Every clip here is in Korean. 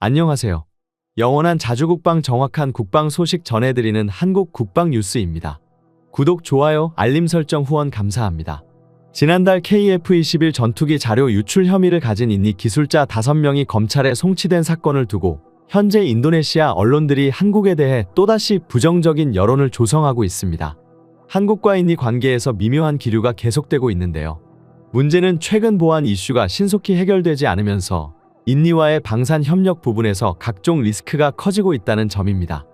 안녕하세요. 영원한 자주국방 정확한 국방 소식 전해드리는 한국 국방 뉴스입니다. 구독, 좋아요, 알림 설정 후원 감사합니다. 지난달 KF-21 전투기 자료 유출 혐의를 가진 인니 기술자 5명이 검찰에 송치된 사건을 두고 현재 인도네시아 언론들이 한국에 대해 또다시 부정적인 여론을 조성하고 있습니다. 한국과 인니 관계에서 미묘한 기류가 계속되고 있는데요. 문제는 최근 보안 이슈가 신속히 해결되지 않으면서 인니와의 방산 협력 부분에서 각종 리스크가 커지고 있다는 점입니다.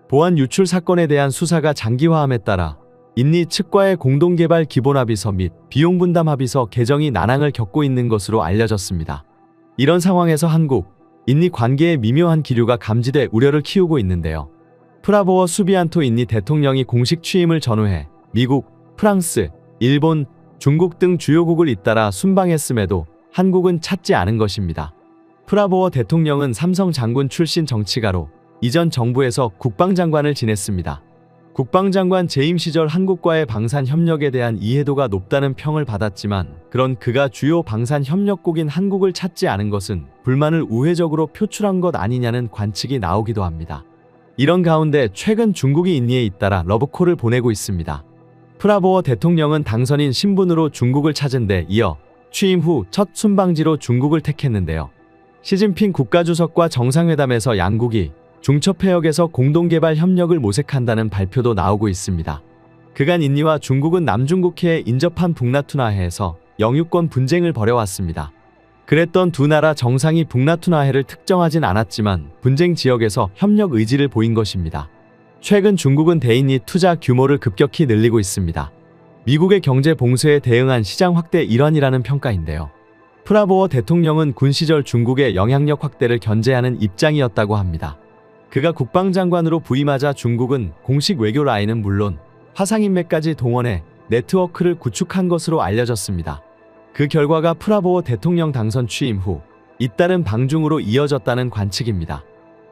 보안 유출 사건에 대한 수사가 장기화함에 따라 인니 측과의 공동개발 기본합의서 및 비용분담 합의서 개정이 난항을 겪고 있는 것으로 알려졌습니다. 이런 상황에서 한국, 인니 관계에 미묘한 기류가 감지돼 우려를 키우고 있는데요. 프라보워 수비안토 인니 대통령이 공식 취임을 전후해 미국, 프랑스, 일본, 중국 등 주요국을 잇따라 순방했음에도 한국은 찾지 않은 것입니다. 프라보워 대통령은 삼성 장군 출신 정치가로 이전 정부에서 국방장관을 지냈습니다. 국방장관 재임 시절 한국과의 방산 협력에 대한 이해도가 높다는 평을 받았지만 그런 그가 주요 방산 협력국인 한국을 찾지 않은 것은 불만을 우회적으로 표출한 것 아니냐는 관측이 나오기도 합니다. 이런 가운데 최근 중국이 인니에 잇따라 러브콜을 보내고 있습니다. 프라보워 대통령은 당선인 신분으로 중국을 찾은 데 이어 취임 후 첫 순방지로 중국을 택했는데요. 시진핑 국가주석과 정상회담에서 양국이 중처폐역에서 공동개발 협력을 모색한다는 발표도 나오고 있습니다. 그간 인니와 중국은 남중국해에 인접한 북나투나해에서 영유권 분쟁을 벌여왔습니다. 그랬던 두 나라 정상이 북나투나해를 특정하진 않았지만 분쟁 지역에서 협력 의지를 보인 것입니다. 최근 중국은 대인니 투자 규모를 급격히 늘리고 있습니다. 미국의 경제 봉쇄에 대응한 시장 확대 일환이라는 평가인데요. 프라보워 대통령은 군 시절 중국의 영향력 확대를 견제하는 입장이었다고 합니다. 그가 국방장관으로 부임하자 중국은 공식 외교 라인은 물론 화상인맥까지 동원해 네트워크를 구축한 것으로 알려졌습니다. 그 결과가 프라보워 대통령 당선 취임 후 잇따른 방중으로 이어졌다는 관측입니다.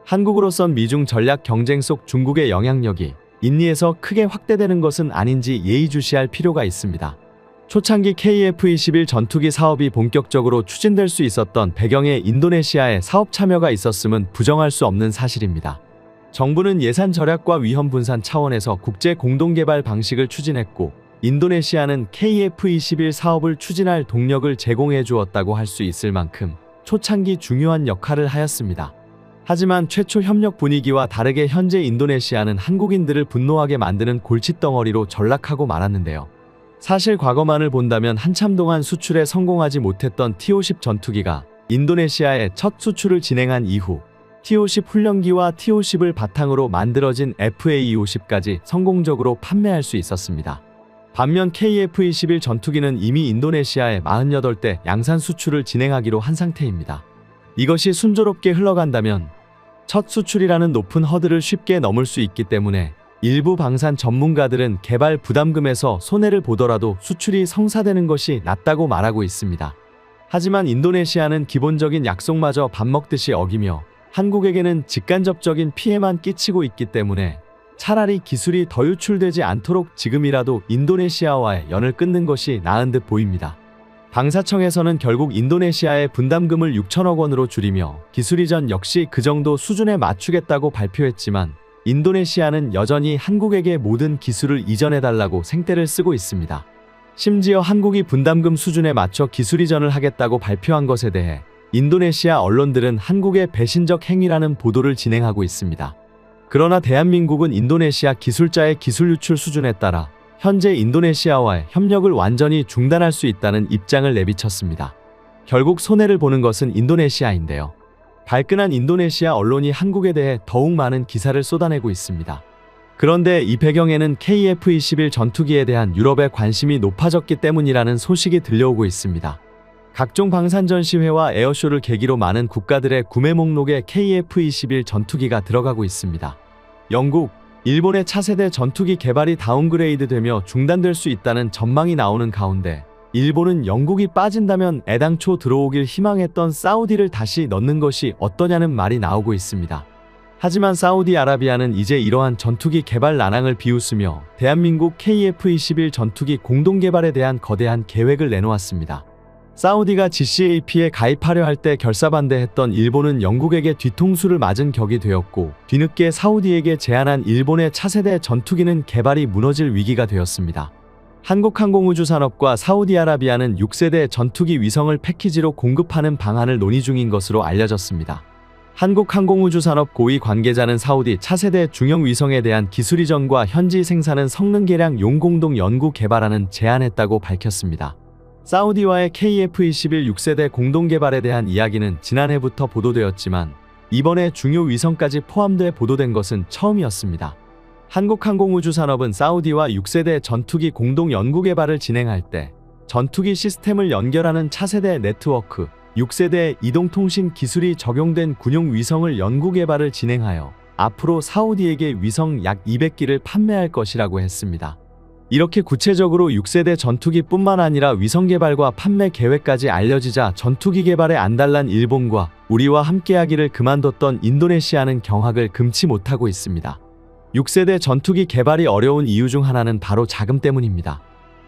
한국으로선 미중 전략 경쟁 속 중국의 영향력이 인니에서 크게 확대되는 것은 아닌지 예의주시할 필요가 있습니다. 초창기 KF-21 전투기 사업이 본격적으로 추진될 수 있었던 배경에 인도네시아의 사업 참여가 있었음은 부정할 수 없는 사실입니다. 정부는 예산 절약과 위험 분산 차원에서 국제 공동개발 방식을 추진했고 인도네시아는 KF-21 사업을 추진할 동력을 제공해 주었다고 할 수 있을 만큼 초창기 중요한 역할을 하였습니다. 하지만 최초 협력 분위기와 다르게 현재 인도네시아는 한국인들을 분노하게 만드는 골칫덩어리로 전락하고 말았는데요. 사실 과거만을 본다면 한참 동안 수출에 성공하지 못했던 T-50 전투기가 인도네시아에 첫 수출을 진행한 이후 T-50 훈련기와 T-50을 바탕으로 만들어진 FA-50까지 성공적으로 판매할 수 있었습니다. 반면 KF-21 전투기는 이미 인도네시아에 48대 양산 수출을 진행하기로 한 상태입니다. 이것이 순조롭게 흘러간다면 첫 수출이라는 높은 허들을 쉽게 넘을 수 있기 때문에 일부 방산 전문가들은 개발 부담금에서 손해를 보더라도 수출이 성사되는 것이 낫다고 말하고 있습니다. 하지만 인도네시아는 기본적인 약속마저 밥 먹듯이 어기며 한국에게는 직간접적인 피해만 끼치고 있기 때문에 차라리 기술이 더 유출되지 않도록 지금이라도 인도네시아와의 연을 끊는 것이 나은 듯 보입니다. 방사청에서는 결국 인도네시아의 분담금을 6천억 원으로 줄이며 기술 이전 역시 그 정도 수준에 맞추겠다고 발표했지만 인도네시아는 여전히 한국에게 모든 기술을 이전해달라고 생떼를 쓰고 있습니다. 심지어 한국이 분담금 수준에 맞춰 기술 이전을 하겠다고 발표한 것에 대해 인도네시아 언론들은 한국의 배신적 행위라는 보도를 진행하고 있습니다. 그러나 대한민국은 인도네시아 기술자의 기술 유출 수준에 따라 현재 인도네시아와의 협력을 완전히 중단할 수 있다는 입장을 내비쳤습니다. 결국 손해를 보는 것은 인도네시아인데요. 발끈한 인도네시아 언론이 한국에 대해 더욱 많은 기사를 쏟아내고 있습니다. 그런데 이 배경에는 KF-21 전투기에 대한 유럽의 관심이 높아졌기 때문이라는 소식이 들려오고 있습니다. 각종 방산 전시회와 에어쇼를 계기로 많은 국가들의 구매 목록에 KF-21 전투기가 들어가고 있습니다. 영국, 일본의 차세대 전투기 개발이 다운그레이드되며 중단될 수 있다는 전망이 나오는 가운데 일본은 영국이 빠진다면 애당초 들어오길 희망했던 사우디를 다시 넣는 것이 어떠냐는 말이 나오고 있습니다. 하지만 사우디아라비아는 이제 이러한 전투기 개발 난항을 비웃으며 대한민국 KF-21 전투기 공동개발에 대한 거대한 계획을 내놓았습니다. 사우디가 GCAP에 가입하려 할 때 결사반대했던 일본은 영국에게 뒤통수를 맞은 격이 되었고, 뒤늦게 사우디에게 제안한 일본의 차세대 전투기는 개발이 무너질 위기가 되었습니다. 한국항공우주산업과 사우디아라비아는 6세대 전투기 위성을 패키지로 공급하는 방안을 논의 중인 것으로 알려졌습니다. 한국항공우주산업 고위 관계자는 사우디 차세대 중형 위성에 대한 기술 이전과 현지 생산은 성능 개량 용 공동 연구 개발하는 제안했다고 밝혔습니다. 사우디와의 KF-21 6세대 공동 개발에 대한 이야기는 지난해부터 보도되었지만 이번에 중요 위성까지 포함돼 보도된 것은 처음이었습니다. 한국항공우주산업은 사우디와 6세대 전투기 공동 연구 개발을 진행할 때 전투기 시스템을 연결하는 차세대 네트워크, 6세대 이동통신 기술이 적용된 군용 위성을 연구 개발을 진행하여 앞으로 사우디에게 위성 약 200기를 판매할 것이라고 했습니다. 이렇게 구체적으로 6세대 전투기뿐만 아니라 위성 개발과 판매 계획까지 알려지자 전투기 개발에 안달난 일본과 우리와 함께하기를 그만뒀던 인도네시아는 경악을 금치 못하고 있습니다. 6세대 전투기 개발이 어려운 이유 중 하나는 바로 자금 때문입니다.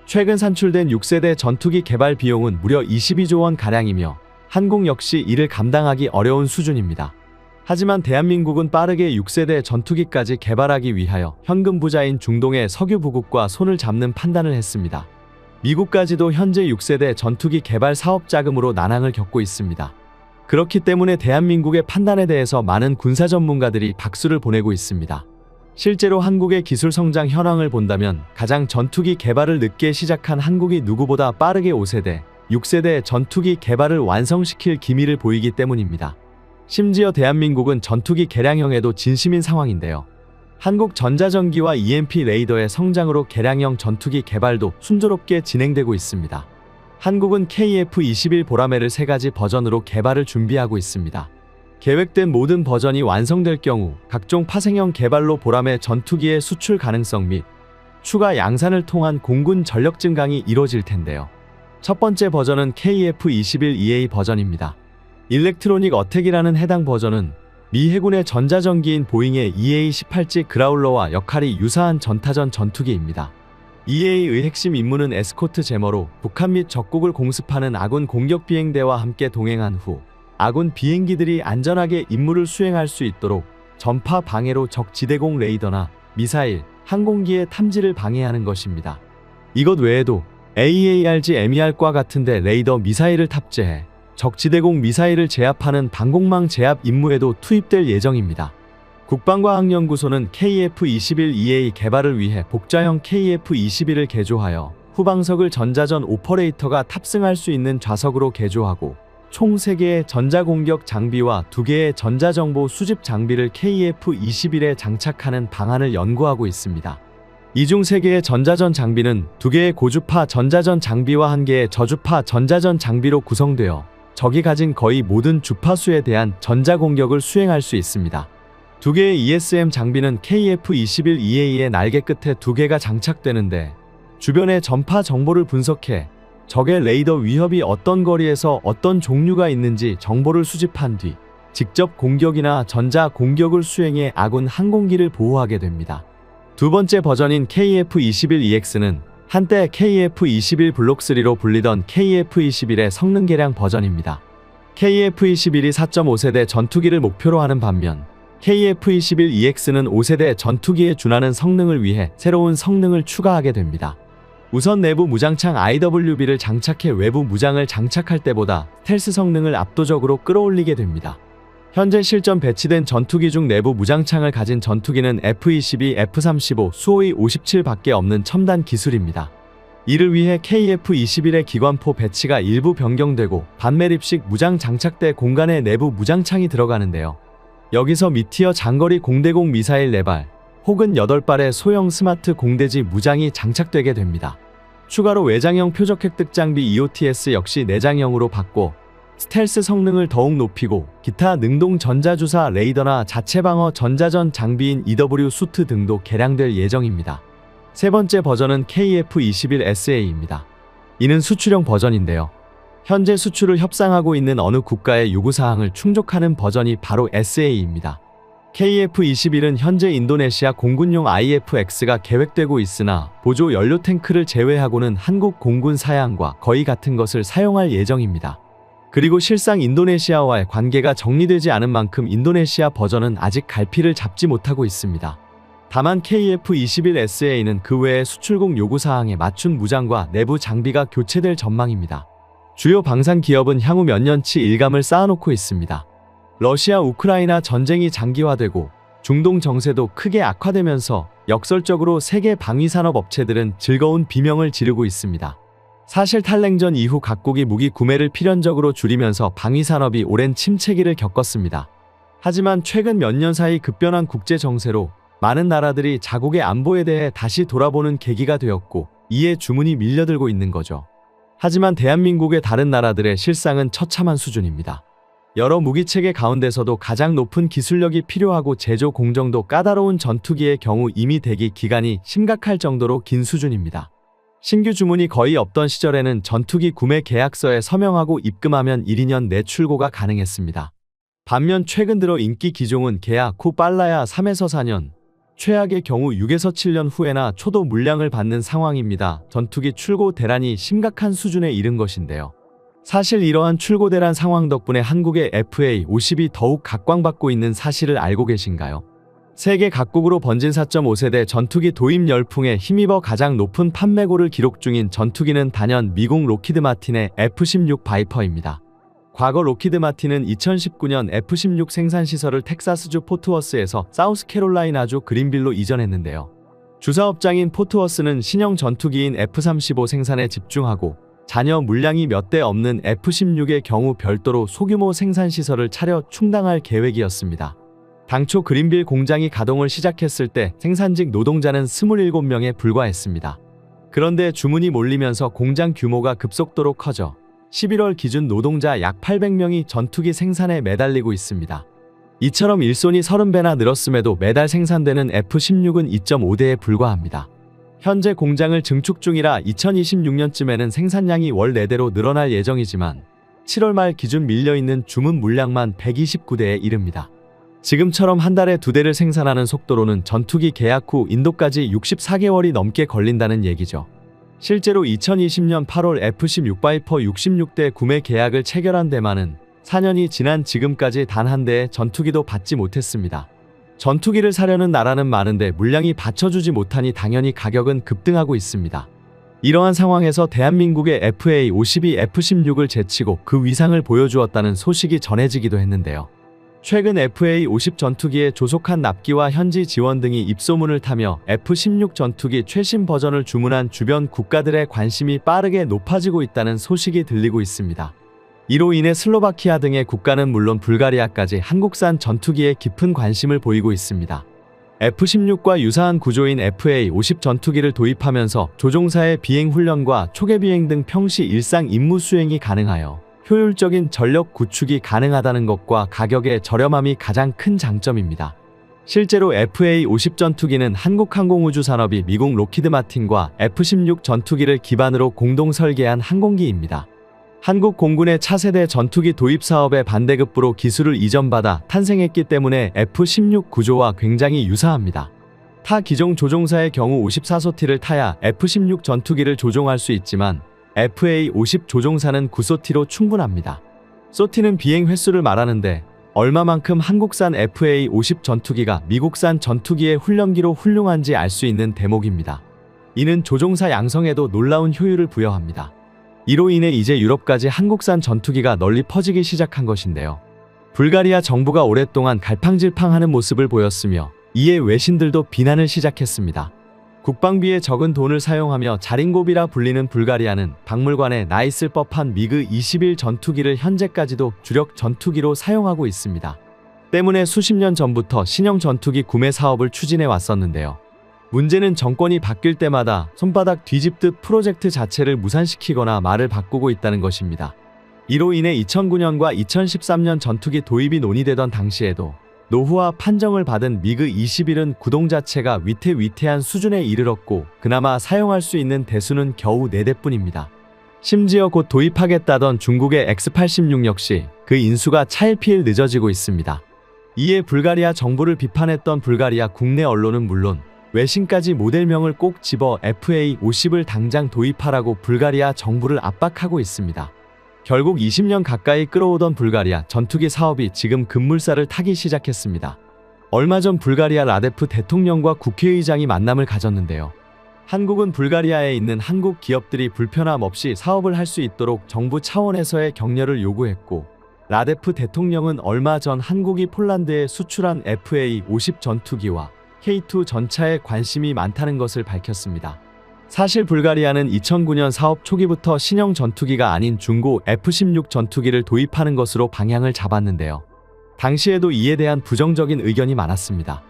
최근 산출된 6세대 전투기 개발 비용은 무려 22조 원가량이며 한국 역시 이를 감당하기 어려운 수준입니다. 하지만 대한민국은 빠르게 6세대 전투기까지 개발하기 위하여 현금 부자인 중동의 석유 부국과 손을 잡는 판단을 했습니다. 미국까지도 현재 6세대 전투기 개발 사업 자금으로 난항을 겪고 있습니다. 그렇기 때문에 대한민국의 판단에 대해서 많은 군사 전문가들이 박수를 보내고 있습니다. 실제로 한국의 기술 성장 현황을 본다면 가장 전투기 개발을 늦게 시작한 한국이 누구보다 빠르게 5세대, 6세대 전투기 개발을 완성시킬 기미를 보이기 때문입니다. 심지어 대한민국은 전투기 개량형에도 진심인 상황인데요. 한국전자전기와 EMP 레이더의 성장으로 개량형 전투기 개발도 순조롭게 진행되고 있습니다. 한국은 KF-21 보라매를 3가지 버전으로 개발을 준비하고 있습니다. 계획된 모든 버전이 완성될 경우 각종 파생형 개발로 보라매 전투기의 수출 가능성 및 추가 양산을 통한 공군 전력 증강이 이뤄질 텐데요. 첫 번째 버전은 KF-21EA 버전입니다. 일렉트로닉 어택이라는 해당 버전은 미 해군의 전자전기인 보잉의 EA-18G 그라울러와 역할이 유사한 전타전 전투기입니다. EA의 핵심 임무는 에스코트 제머로 북한 및 적국을 공습하는 아군 공격 비행대와 함께 동행한 후 아군 비행기들이 안전하게 임무를 수행할 수 있도록 전파 방해로 적 지대공 레이더나 미사일, 항공기의 탐지를 방해하는 것입니다. 이것 외에도 AARG-MER과 같은데 레이더 미사일을 탑재해 적지대공 미사일을 제압하는 방공망 제압 임무에도 투입될 예정입니다. 국방과학연구소는 KF-21EA 개발을 위해 복자형 KF-21을 개조하여 후방석을 전자전 오퍼레이터가 탑승할 수 있는 좌석으로 개조하고 총 3개의 전자공격 장비와 2개의 전자정보 수집 장비를 KF-21에 장착하는 방안을 연구하고 있습니다. 이 중 3개의 전자전 장비는 2개의 고주파 전자전 장비와 1개의 저주파 전자전 장비로 구성되어 적이 가진 거의 모든 주파수에 대한 전자공격을 수행할 수 있습니다. 2개의 ESM 장비는 KF-21EA의 날개 끝에 2개가 장착되는데 주변의 전파 정보를 분석해 적의 레이더 위협이 어떤 거리에서 어떤 종류가 있는지 정보를 수집한 뒤 직접 공격이나 전자 공격을 수행해 아군 항공기를 보호하게 됩니다. 두 번째 버전인 KF-21EX는 한때 KF-21 블록3로 불리던 KF-21의 성능 개량 버전입니다. KF-21이 4.5세대 전투기를 목표로 하는 반면 KF-21EX는 5세대 전투기에 준하는 성능을 위해 새로운 성능을 추가하게 됩니다. 우선 내부 무장창 IWB를 장착해 외부 무장을 장착할 때보다 스텔스 성능을 압도적으로 끌어올리게 됩니다. 현재 실전 배치된 전투기 중 내부 무장창을 가진 전투기는 F-22, F-35, 수호이 57밖에 없는 첨단 기술입니다. 이를 위해 KF-21의 기관포 배치가 일부 변경되고 반매립식 무장 장착대 공간에 내부 무장창이 들어가는데요. 여기서 미티어 장거리 공대공 미사일 4발 혹은 8발의 소형 스마트 공대지 무장이 장착되게 됩니다. 추가로 외장형 표적 획득 장비 EOTS 역시 내장형으로 바꿔 스텔스 성능을 더욱 높이고 기타 능동 전자주사 레이더나 자체방어 전자전 장비인 EW 수트 등도 개량될 예정입니다. 세 번째 버전은 KF-21SA입니다. 이는 수출형 버전인데요. 현재 수출을 협상하고 있는 어느 국가의 요구사항을 충족하는 버전이 바로 SA입니다. KF-21은 현재 인도네시아 공군용 IF-X가 계획되고 있으나 보조 연료 탱크를 제외하고는 한국 공군 사양과 거의 같은 것을 사용할 예정입니다. 그리고 실상 인도네시아와의 관계가 정리되지 않은 만큼 인도네시아 버전은 아직 갈피를 잡지 못하고 있습니다. 다만 KF-21SA는 그 외에 수출국 요구사항에 맞춘 무장과 내부 장비가 교체될 전망입니다. 주요 방산 기업은 향후 몇 년치 일감을 쌓아놓고 있습니다. 러시아 우크라이나 전쟁이 장기화되고 중동 정세도 크게 악화되면서 역설적으로 세계 방위산업 업체들은 즐거운 비명을 지르고 있습니다. 사실 탈냉전 이후 각국이 무기 구매를 필연적으로 줄이면서 방위산업이 오랜 침체기를 겪었습니다. 하지만 최근 몇 년 사이 급변한 국제 정세로 많은 나라들이 자국의 안보에 대해 다시 돌아보는 계기가 되었고 이에 주문이 밀려들고 있는 거죠. 하지만 대한민국의 다른 나라들의 실상은 처참한 수준입니다. 여러 무기체계 가운데서도 가장 높은 기술력이 필요하고 제조 공정도 까다로운 전투기의 경우 이미 대기 기간이 심각할 정도로 긴 수준입니다. 신규 주문이 거의 없던 시절에는 전투기 구매 계약서에 서명하고 입금하면 1-2년 내 출고가 가능했습니다. 반면 최근 들어 인기 기종은 계약 후 빨라야 3에서 4년, 최악의 경우 6에서 7년 후에나 초도 물량을 받는 상황입니다. 전투기 출고 대란이 심각한 수준에 이른 것인데요. 사실 이러한 출고 대란 상황 덕분에 한국의 FA-50이 더욱 각광받고 있는 사실을 알고 계신가요? 세계 각국으로 번진 4.5세대 전투기 도입 열풍에 힘입어 가장 높은 판매고를 기록 중인 전투기는 단연 미국 로키드 마틴의 F-16 바이퍼입니다. 과거 로키드 마틴은 2019년 F-16 생산 시설을 텍사스주 포트워스에서 사우스캐롤라이나주 그린빌로 이전했는데요. 주사업장인 포트워스는 신형 전투기인 F-35 생산에 집중하고 잔여 물량이 몇 대 없는 F-16의 경우 별도로 소규모 생산 시설을 차려 충당할 계획이었습니다. 당초 그린빌 공장이 가동을 시작했을 때 생산직 노동자는 27명에 불과했습니다. 그런데 주문이 몰리면서 공장 규모가 급속도로 커져 11월 기준 노동자 약 800명이 전투기 생산에 매달리고 있습니다. 이처럼 일손이 30배나 늘었음에도 매달 생산되는 F-16은 2.5대에 불과합니다. 현재 공장을 증축 중이라 2026년쯤에는 생산량이 월 4대로 늘어날 예정이지만 7월 말 기준 밀려있는 주문 물량만 129대에 이릅니다. 지금처럼 한 달에 2대를 생산하는 속도로는 전투기 계약 후 인도까지 64개월이 넘게 걸린다는 얘기죠. 실제로 2020년 8월 F-16 바이퍼 66대 구매 계약을 체결한 대만은 4년이 지난 지금까지 단 한 대의 전투기도 받지 못했습니다. 전투기를 사려는 나라는 많은데 물량이 받쳐주지 못하니 당연히 가격은 급등하고 있습니다. 이러한 상황에서 대한민국의 FA-50이 F-16을 제치고 그 위상을 보여주었다는 소식이 전해지기도 했는데요. 최근 FA-50 전투기의 조속한 납기와 현지 지원 등이 입소문을 타며 F-16 전투기 최신 버전을 주문한 주변 국가들의 관심이 빠르게 높아지고 있다는 소식이 들리고 있습니다. 이로 인해 슬로바키아 등의 국가는 물론 불가리아까지 한국산 전투기에 깊은 관심을 보이고 있습니다. F-16과 유사한 구조인 FA-50 전투기를 도입하면서 조종사의 비행 훈련과 초계 비행 등 평시 일상 임무 수행이 가능하여 효율적인 전력 구축이 가능하다는 것과 가격의 저렴함이 가장 큰 장점입니다. 실제로 FA-50 전투기는 한국항공우주산업이 미국 로키드 마틴과 F-16 전투기를 기반으로 공동 설계한 항공기입니다. 한국 공군의 차세대 전투기 도입 사업의 반대급부로 기술을 이전받아 탄생했기 때문에 F-16 구조와 굉장히 유사합니다. 타 기종 조종사의 경우 54소티를 타야 F-16 전투기를 조종할 수 있지만 FA-50 조종사는 9소티로 충분합니다. 소티는 비행 횟수를 말하는데 얼마만큼 한국산 FA-50 전투기가 미국산 전투기의 훈련기로 훌륭한지 알 수 있는 대목입니다. 이는 조종사 양성에도 놀라운 효율을 부여합니다. 이로 인해 이제 유럽까지 한국산 전투기가 널리 퍼지기 시작한 것인데요. 불가리아 정부가 오랫동안 갈팡질팡하는 모습을 보였으며 이에 외신들도 비난을 시작했습니다. 국방비에 적은 돈을 사용하며 자린고비라 불리는 불가리아는 박물관에 나 있을 법한 미그 21 전투기를 현재까지도 주력 전투기로 사용하고 있습니다. 때문에 수십 년 전부터 신형 전투기 구매 사업을 추진해 왔었는데요. 문제는 정권이 바뀔 때마다 손바닥 뒤집듯 프로젝트 자체를 무산시키거나 말을 바꾸고 있다는 것입니다. 이로 인해 2009년과 2013년 전투기 도입이 논의되던 당시에도 노후화 판정을 받은 미그 21은 구동 자체가 위태위태한 수준에 이르렀고 그나마 사용할 수 있는 대수는 겨우 4대뿐입니다. 심지어 곧 도입하겠다던 중국의 X-86 역시 그 인수가 차일피일 늦어지고 있습니다. 이에 불가리아 정부를 비판했던 불가리아 국내 언론은 물론 외신까지 모델명을 꼭 집어 FA50을 당장 도입하라고 불가리아 정부를 압박하고 있습니다. 결국 20년 가까이 끌어오던 불가리아 전투기 사업이 지금 급물살을 타기 시작했습니다. 얼마 전 불가리아 라데프 대통령과 국회의장이 만남을 가졌는데요. 한국은 불가리아에 있는 한국 기업들이 불편함 없이 사업을 할 수 있도록 정부 차원에서의 격려를 요구했고, 라데프 대통령은 얼마 전 한국이 폴란드에 수출한 FA50 전투기와 K2 전차에 관심이 많다는 것을 밝혔습니다. 사실 불가리아는 2009년 사업 초기부터 신형 전투기가 아닌 중고 F-16 전투기를 도입하는 것으로 방향을 잡았는데요. 당시에도 이에 대한 부정적인 의견이 많았습니다.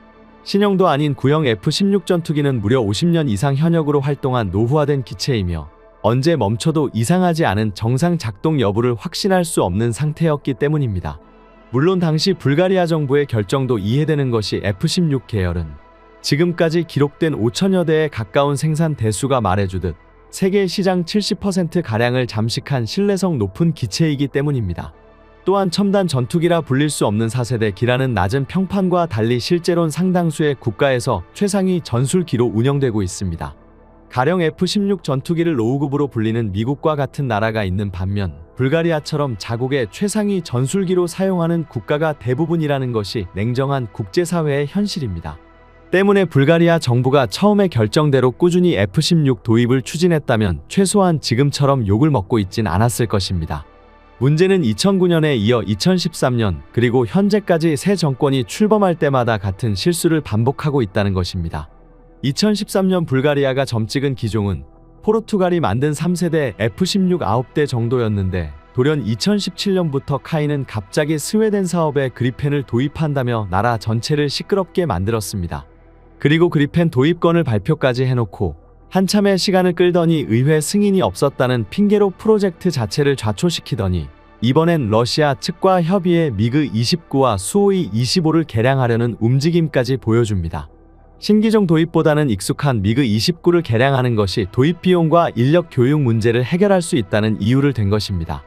신형도 아닌 구형 F-16 전투기는 무려 50년 이상 현역으로 활동한 노후화된 기체이며 언제 멈춰도 이상하지 않은 정상 작동 여부를 확신할 수 없는 상태였기 때문입니다. 물론 당시 불가리아 정부의 결정도 이해되는 것이 F-16 계열은 지금까지 기록된 5천여 대에 가까운 생산 대수가 말해주듯 세계 시장 70%가량을 잠식한 신뢰성 높은 기체이기 때문입니다. 또한 첨단 전투기라 불릴 수 없는 4세대 기라는 낮은 평판과 달리 실제론 상당수의 국가에서 최상위 전술기로 운영되고 있습니다. 가령 F-16 전투기를 로우급으로 불리는 미국과 같은 나라가 있는 반면 불가리아처럼 자국의 최상위 전술기로 사용하는 국가가 대부분이라는 것이 냉정한 국제사회의 현실입니다. 때문에 불가리아 정부가 처음에 결정대로 꾸준히 F-16 도입을 추진했다면 최소한 지금처럼 욕을 먹고 있진 않았을 것입니다. 문제는 2009년에 이어 2013년 그리고 현재까지 새 정권이 출범할 때마다 같은 실수를 반복하고 있다는 것입니다. 2013년 불가리아가 점찍은 기종은 포르투갈이 만든 3세대 F-16 9대 정도였는데 돌연 2017년부터 카이는 갑자기 스웨덴 사업에 그리펜을 도입한다며 나라 전체를 시끄럽게 만들었습니다. 그리고 그리펜 도입권을 발표까지 해놓고 한참의 시간을 끌더니 의회 승인이 없었다는 핑계로 프로젝트 자체를 좌초시키더니 이번엔 러시아 측과 협의해 미그 29와 수호이 25를 개량하려는 움직임까지 보여줍니다. 신기종 도입보다는 익숙한 미그 29를 개량하는 것이 도입 비용과 인력 교육 문제를 해결할 수 있다는 이유를 댄 것입니다.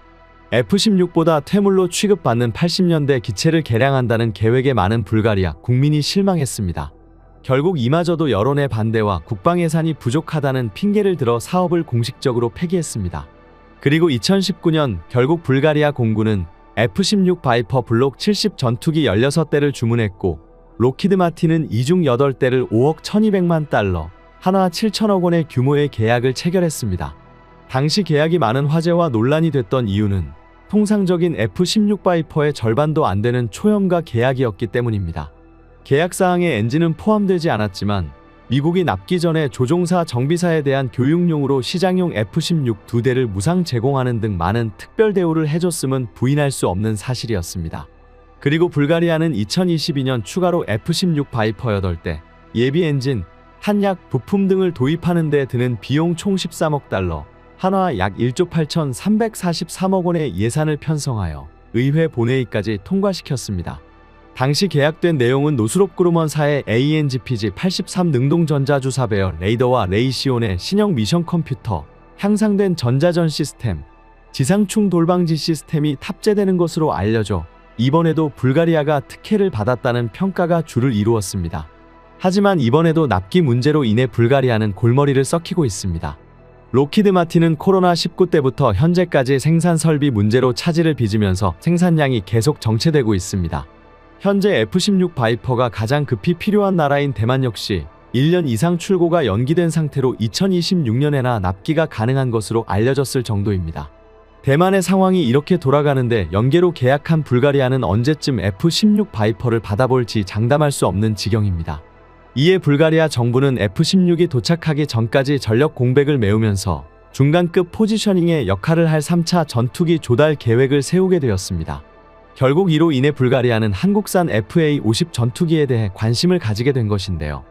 F-16보다 퇴물로 취급받는 80년대 기체를 개량한다는 계획에 많은 불가리아 국민이 실망했습니다. 결국 이마저도 여론의 반대와 국방 예산이 부족하다는 핑계를 들어 사업을 공식적으로 폐기했습니다. 그리고 2019년 결국 불가리아 공군은 F-16 바이퍼 블록 70 전투기 16대를 주문했고 록히드 마틴은 이중 8대를 5억 1200만 달러, 하나 7천억 원의 규모의 계약을 체결했습니다. 당시 계약이 많은 화제와 논란이 됐던 이유는 통상적인 F-16 바이퍼의 절반도 안 되는 초염가 계약이었기 때문입니다. 계약사항에 엔진은 포함되지 않았지만 미국이 납기 전에 조종사 정비사에 대한 교육용으로 시장용 F-16 2대를 무상 제공하는 등 많은 특별 대우를 해줬음은 부인할 수 없는 사실이었습니다. 그리고 불가리아는 2022년 추가로 F-16 바이퍼 8대, 예비 엔진, 한약, 부품 등을 도입하는 데 드는 비용 총 13억 달러, 한화 약 1조 8,343억 원의 예산을 편성하여 의회 본회의까지 통과시켰습니다. 당시 계약된 내용은 노스롭그루먼사의 ANGPG-83 능동전자주사 배열 레이더와 레이시온의 신형 미션 컴퓨터, 향상된 전자전 시스템, 지상충 돌방지 시스템이 탑재되는 것으로 알려져 이번에도 불가리아가 특혜를 받았다는 평가가 주를 이루었습니다. 하지만 이번에도 납기 문제로 인해 불가리아는 골머리를 썩히고 있습니다. 록히드 마틴은 코로나19 때부터 현재까지 생산 설비 문제로 차질을 빚으면서 생산량이 계속 정체되고 있습니다. 현재 F-16 바이퍼가 가장 급히 필요한 나라인 대만 역시 1년 이상 출고가 연기된 상태로 2026년에나 납기가 가능한 것으로 알려졌을 정도입니다. 대만의 상황이 이렇게 돌아가는데 연계로 계약한 불가리아는 언제쯤 F-16 바이퍼를 받아볼지 장담할 수 없는 지경입니다. 이에 불가리아 정부는 F-16이 도착하기 전까지 전력 공백을 메우면서 중간급 포지셔닝의 역할을 할 3차 전투기 조달 계획을 세우게 되었습니다. 결국 이로 인해 불가리아는 한국산 FA-50 전투기에 대해 관심을 가지게 된 것인데요.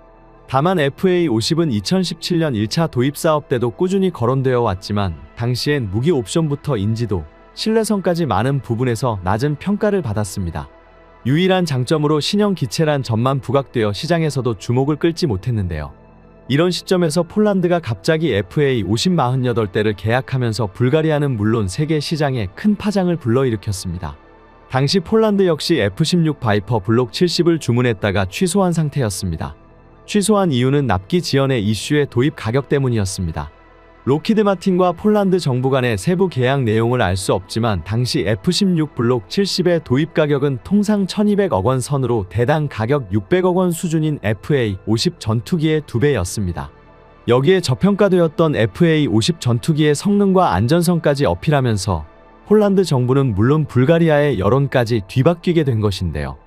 다만 FA-50은 2017년 1차 도입 사업 때도 꾸준히 거론되어 왔지만 당시엔 무기 옵션부터 인지도, 신뢰성까지 많은 부분에서 낮은 평가를 받았습니다. 유일한 장점으로 신형 기체란 점만 부각되어 시장에서도 주목을 끌지 못했는데요. 이런 시점에서 폴란드가 갑자기 FA-50 48대를 계약하면서 불가리아는 물론 세계 시장에 큰 파장을 불러일으켰습니다. 당시 폴란드 역시 F-16 바이퍼 블록 70을 주문했다가 취소한 상태였습니다. 취소한 이유는 납기 지연의 이슈의 도입 가격 때문이었습니다. 로키드 마틴과 폴란드 정부 간의 세부 계약 내용을 알 수 없지만 당시 F-16 블록 70의 도입 가격은 통상 1200억 원 선으로 대당 가격 600억 원 수준인 FA-50 전투기의 2배였습니다. 여기에 저평가되었던 FA-50 전투기의 성능과 안전성까지 어필하면서 폴란드 정부는 물론 불가리아의 여론까지 뒤바뀌게 된 것인데요.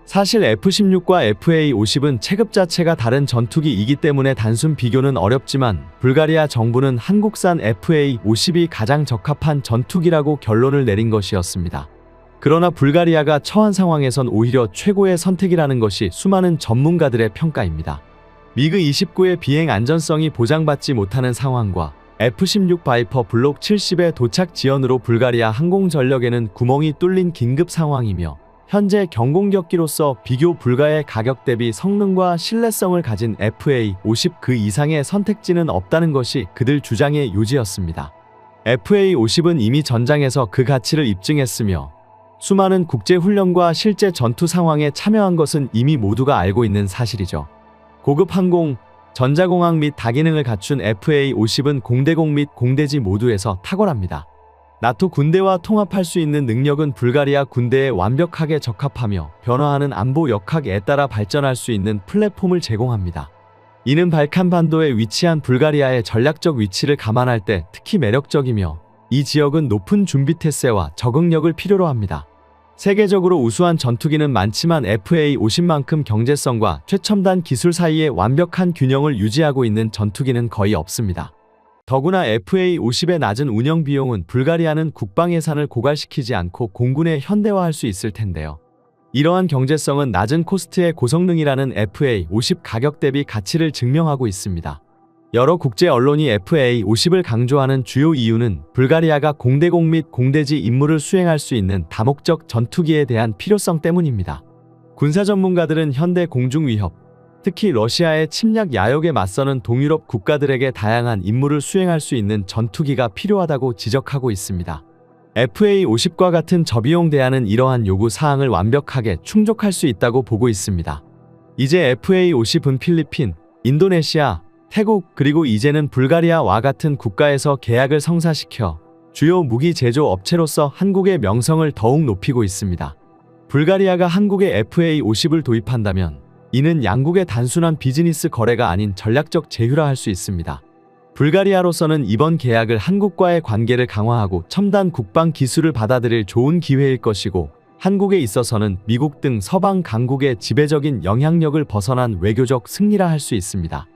사실 F-16과 FA-50은 체급 자체가 다른 전투기이기 때문에 단순 비교는 어렵지만 불가리아 정부는 한국산 FA-50이 가장 적합한 전투기라고 결론을 내린 것이었습니다. 그러나 불가리아가 처한 상황에선 오히려 최고의 선택이라는 것이 수많은 전문가들의 평가입니다. 미그 29의 비행 안전성이 보장받지 못하는 상황과 F-16 바이퍼 블록 70의 도착 지연으로 불가리아 항공전력에는 구멍이 뚫린 긴급 상황이며 현재 경공격기로서 비교 불가의 가격 대비 성능과 신뢰성을 가진 FA-50 그 이상의 선택지는 없다는 것이 그들 주장의 요지였습니다. FA-50은 이미 전장에서 그 가치를 입증했으며 수많은 국제훈련과 실제 전투 상황에 참여한 것은 이미 모두가 알고 있는 사실이죠. 고급 항공, 전자공학 및 다기능을 갖춘 FA-50은 공대공 및 공대지 모두에서 탁월합니다. 나토 군대와 통합할 수 있는 능력은 불가리아 군대에 완벽하게 적합하며 변화하는 안보 역학에 따라 발전할 수 있는 플랫폼을 제공합니다. 이는 발칸반도에 위치한 불가리아의 전략적 위치를 감안할 때 특히 매력적이며 이 지역은 높은 준비 태세와 적응력을 필요로 합니다. 세계적으로 우수한 전투기는 많지만 FA-50만큼 경제성과 최첨단 기술 사이에 완벽한 균형을 유지하고 있는 전투기는 거의 없습니다. 더구나 FA-50의 낮은 운영 비용은 불가리아는 국방 예산을 고갈시키지 않고 공군에 현대화할 수 있을 텐데요. 이러한 경제성은 낮은 코스트의 고성능이라는 FA-50 가격 대비 가치를 증명하고 있습니다. 여러 국제 언론이 FA-50을 강조하는 주요 이유는 불가리아가 공대공 및 공대지 임무를 수행할 수 있는 다목적 전투기에 대한 필요성 때문입니다. 군사 전문가들은 현대 공중 위협, 특히 러시아의 침략 야욕에 맞서는 동유럽 국가들에게 다양한 임무를 수행할 수 있는 전투기가 필요하다고 지적하고 있습니다. FA-50과 같은 저비용 대안은 이러한 요구 사항을 완벽하게 충족할 수 있다고 보고 있습니다. 이제 FA-50은 필리핀, 인도네시아, 태국 그리고 이제는 불가리아와 같은 국가에서 계약을 성사시켜 주요 무기 제조 업체로서 한국의 명성을 더욱 높이고 있습니다. 불가리아가 한국에 FA-50을 도입한다면 이는 양국의 단순한 비즈니스 거래가 아닌 전략적 제휴라 할 수 있습니다. 불가리아로서는 이번 계약을 한국과의 관계를 강화하고 첨단 국방 기술을 받아들일 좋은 기회일 것이고 한국에 있어서는 미국 등 서방 강국의 지배적인 영향력을 벗어난 외교적 승리라 할 수 있습니다.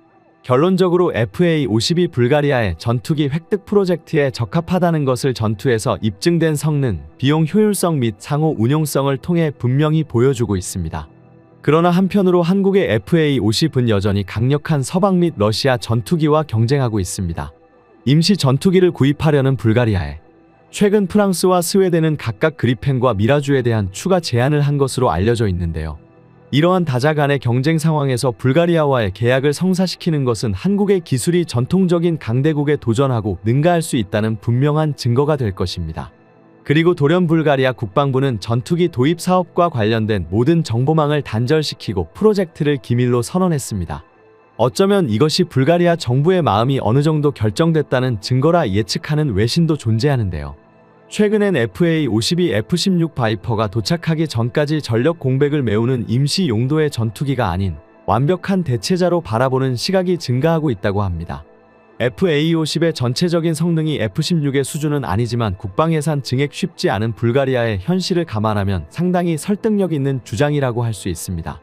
결론적으로 FA-50이 불가리아의 전투기 획득 프로젝트에 적합하다는 것을 전투에서 입증된 성능, 비용 효율성 및 상호 운용성을 통해 분명히 보여주고 있습니다. 그러나 한편으로 한국의 FA-50은 여전히 강력한 서방 및 러시아 전투기와 경쟁하고 있습니다. 임시 전투기를 구입하려는 불가리아에 최근 프랑스와 스웨덴은 각각 그리펜과 미라주에 대한 추가 제안을 한 것으로 알려져 있는데요. 이러한 다자 간의 경쟁 상황에서 불가리아와의 계약을 성사시키는 것은 한국의 기술이 전통적인 강대국에 도전하고 능가할 수 있다는 분명한 증거가 될 것입니다. 그리고 돌연 불가리아 국방부는 전투기 도입 사업과 관련된 모든 정보망을 단절시키고 프로젝트를 기밀로 선언했습니다. 어쩌면 이것이 불가리아 정부의 마음이 어느 정도 결정됐다는 증거라 예측하는 외신도 존재하는데요. 최근엔 FA-52 F-16 바이퍼가 도착하기 전까지 전력 공백을 메우는 임시 용도의 전투기가 아닌 완벽한 대체자로 바라보는 시각이 증가하고 있다고 합니다. FA-50의 전체적인 성능이 F-16의 수준은 아니지만 국방 예산 증액 쉽지 않은 불가리아의 현실을 감안하면 상당히 설득력 있는 주장이라고 할 수 있습니다.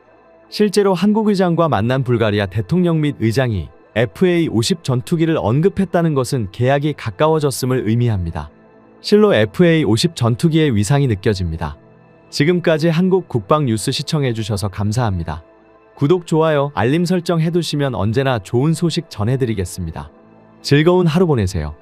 실제로 한국 의장과 만난 불가리아 대통령 및 의장이 FA-50 전투기를 언급했다는 것은 계약이 가까워졌음을 의미합니다. 실로 FA-50 전투기의 위상이 느껴집니다. 지금까지 한국 국방 뉴스 시청해주셔서 감사합니다. 구독, 좋아요, 알림 설정 해두시면 언제나 좋은 소식 전해드리겠습니다. 즐거운 하루 보내세요.